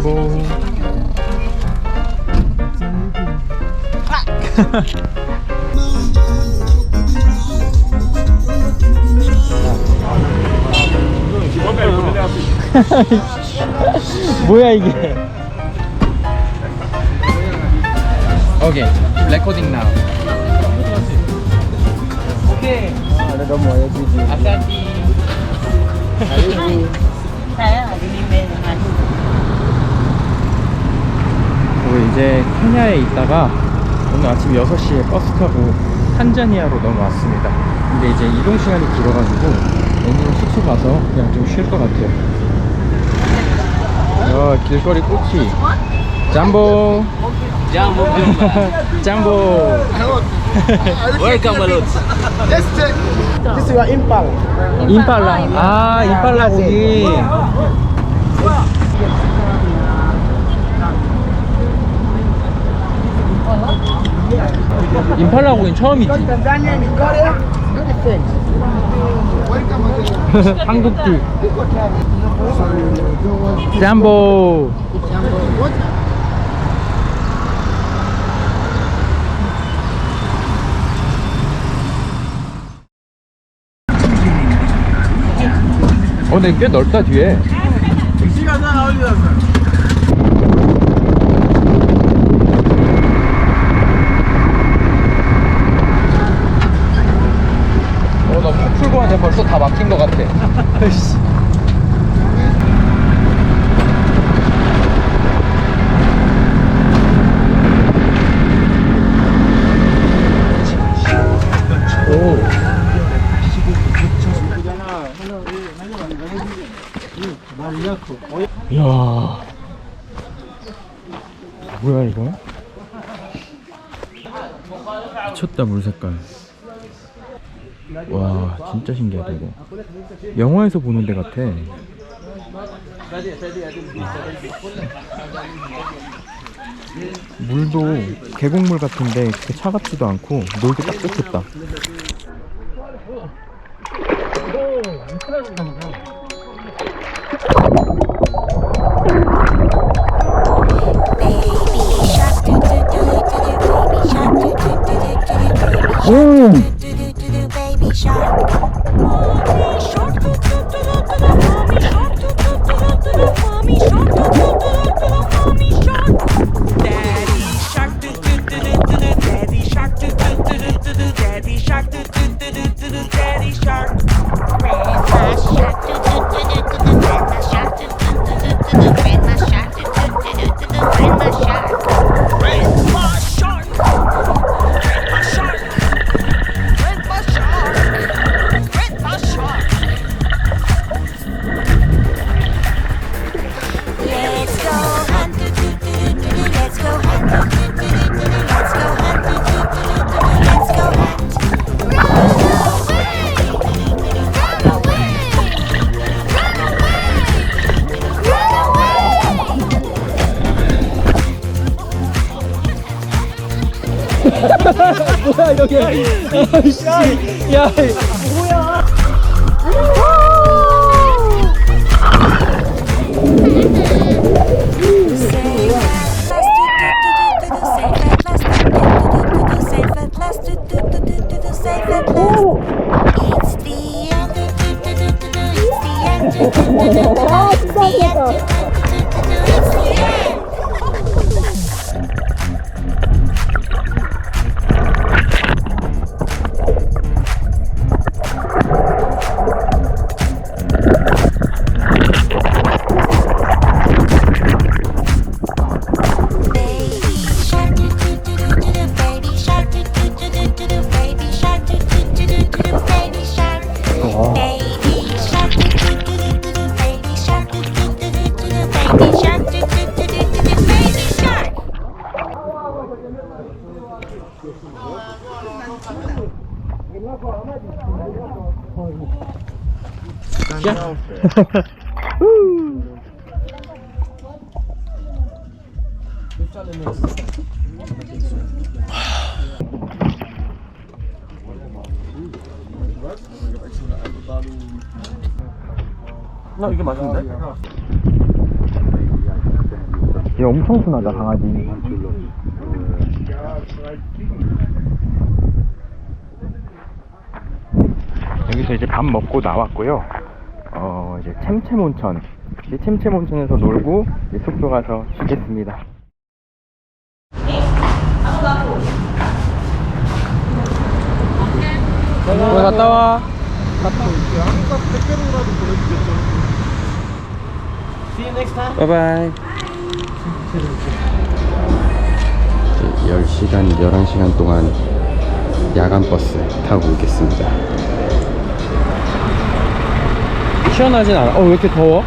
짬보. 뭐야 이게? 오케이, 레코딩 now. 오케이. Ada gambar ya video. 아싸티. 우리 이제 케냐에 있다가 오늘 아침 6시에 버스 타고 탄자니아로 넘어왔습니다. 근데 이제 이동 시간이 길어가지고 오늘은 숙소 가서 그냥 좀 쉴 것 같아요. 야, 길거리 꼬치 짬보. Jambo. 짬보. Welcome, Balut. This is your impal. 임팔라. 아, 임팔라 고기. 임팔라 고기는 처음이지. Tanzania in Korea. Do the thing. 한국지. So you do what? 짬보. What? 근데 꽤 넓다 뒤에. 너무 풀고 하는데 벌써 다 막힌 것 같아. 오. 이야, 뭐야 이거? 미쳤다 물 색깔. 와, 진짜 신기하다 이거. 영화에서 보는 데 같아. 물도 계곡물 같은데 그렇게 차갑지도 않고 놀기 딱 좋겠다. 뭐야 이게? 아이씨, 야, 뭐야? 이게 맛있는데? 얘 엄청 순하다, 강아지. 여기서 이제 밥 먹고 나왔고요. 이제 챔챔온천. 이 챔챔온천에서 놀고 이제 숙소 가서 쉬겠습니다. 왜 갔다 와? See you next time. 바이바이. 10시간, 11시간 동안 야간 버스 타고 오겠습니다. 시원하진 않아. 왜 이렇게 더워?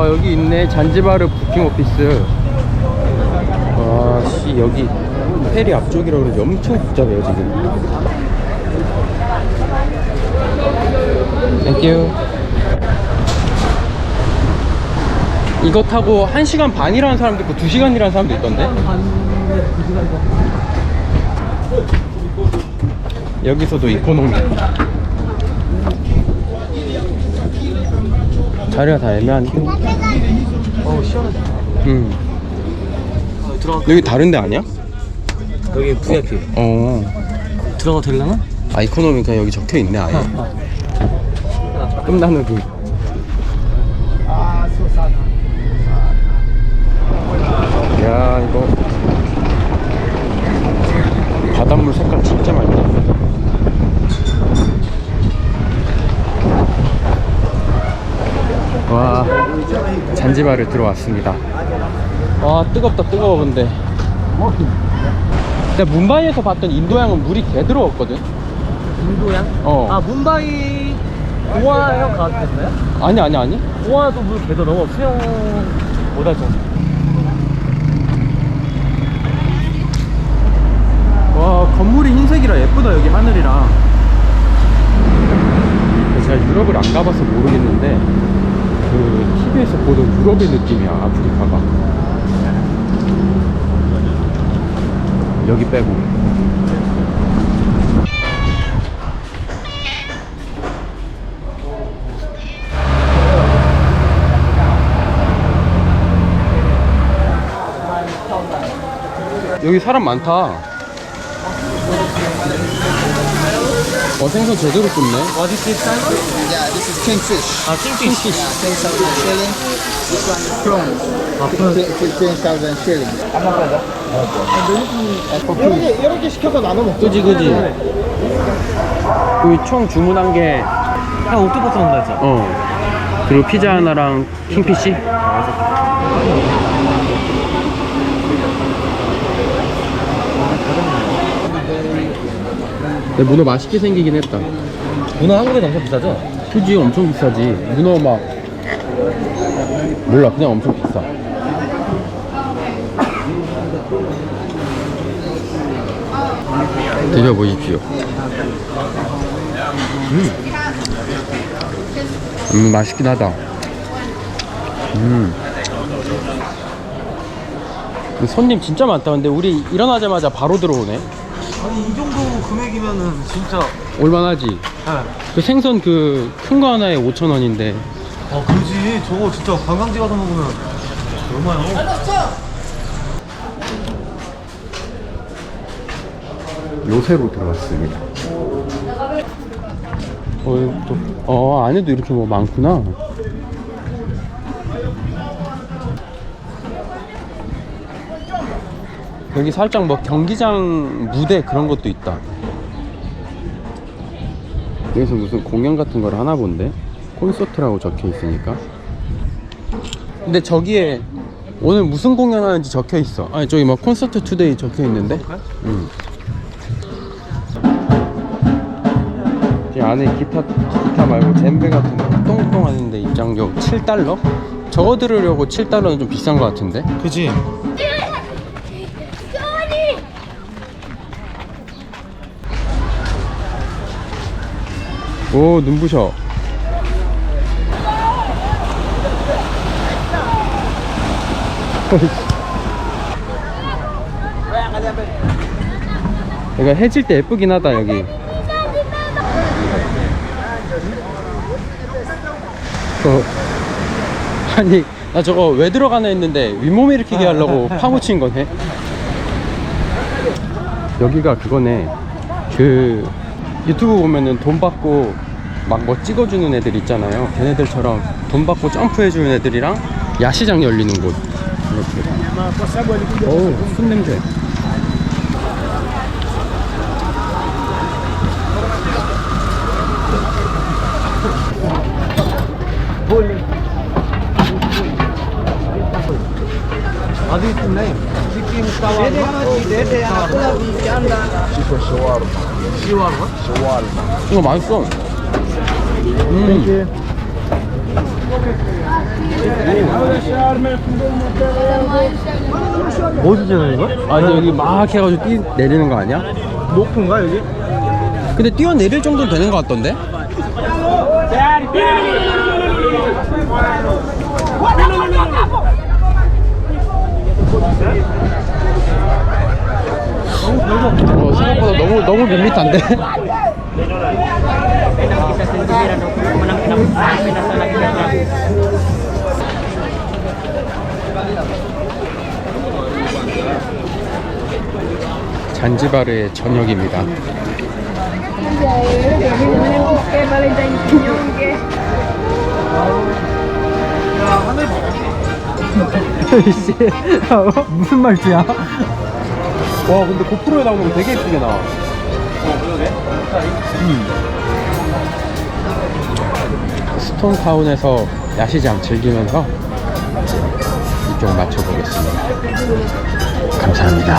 여기 있네. 잔지바르 부킹 오피스. 씨, 여기 페리 앞쪽이라고 그러지 엄청 복잡해요 지금. 땡큐. 이거 타고 1시간 반이라는 사람도 있고 2시간이라는 사람도 있던데. 여기서도 이코노미. 자리가 다 애매한데. 시원하다. 여기 다른 데 아니야? 여기 VIP. 들어가 되려나? 이코노미 그냥 여기 적혀 있네 아예. 끝나누기. 야, 이거 바닷물 색깔 진짜 맑다. 와, 잔지바르 들어왔습니다. 와, 뜨겁다. 뜨거워. 근데 내가 뭄바이에서 봤던 인도양은 물이 개 들어왔거든. 인도양? 뭄바이 고아형 가셨나요? 아니. 고아도 물 개도 넘어 수영 못할 정도. 와, 건물이 흰색이라 예쁘다. 여기 하늘이랑. 제가 유럽을 안 가봐서 모르겠는데 그 TV에서 보던 유럽의 느낌이야. 아프리카가 여기 빼고. 여기 사람 많다. 생선 제대로 굽네. What is this salmon? Yeah, this is kingfish. 킹피쉬. 10,000 shilling. This one is prawns. 15,000 shilling. 이렇게 시켜서 나눠 먹자. 그지. 여기 총 주문한 게 한 옥토퍼스 한다 했잖아. 그리고 피자 하나랑 킹피쉬. 근데 문어 맛있게 생기긴 했다. 문어 한국에서 엄청 비싸죠? 그지, 엄청 비싸지. 문어 막 몰라, 그냥 엄청 비싸. 드셔보십시오. 맛있긴 하다. 손님 진짜 많다. 근데 우리 일어나자마자 바로 들어오네. 아니 이 정도 금액이면은 진짜. 올만하지. 네. 그 생선 그 큰 거 하나에 5,000원인데. 그러지. 저거 진짜 관광지 가서 먹으면 얼마야? 요새로 들어왔습니다. 안에도 이렇게 뭐 많구나. 여기 살짝 뭐 경기장 무대 그런 것도 있다. 여기서 무슨 공연 같은 걸 하나 본데? 콘서트라고 적혀 있으니까. 근데 저기에 오늘 무슨 공연 하는지 적혀 있어. 아니, 저기 뭐 콘서트 투데이 적혀 있는데? 이 안에 기타 말고 젬베 같은 거 똥똥하는데 입장료 7달러? 저거 들으려고 7달러는 좀 비싼 것 같은데? 그지. 오, 눈부셔. 이거 해질 때 예쁘긴 하다 여기. 아니 나 저거 왜 들어가나 했는데 윗몸 일으키게 하려고 파묻힌 거네. 여기가 그거네. 그 유튜브 보면은 돈 받고 막 뭐 찍어주는 애들 있잖아요. 걔네들처럼 돈 받고 점프해주는 애들이랑 야시장 열리는 곳. 이렇게. 어우, 술 냄새. 이거 맛있어. 어디서 되는 거야? 아, 근데 여기 막 해가지고 내리는 거 아니야? 높은가 여기? 근데 뛰어내릴 정도는 되는 것 같던데? 생각보다 너무 밋밋한데? 잔지바르의 저녁입니다. 무슨 말투야? 와, 근데 고프로에 나오는 거 되게 예쁘게 나와. 스톤타운에서 야시장 즐기면서 이쪽 맞춰보겠습니다. 감사합니다.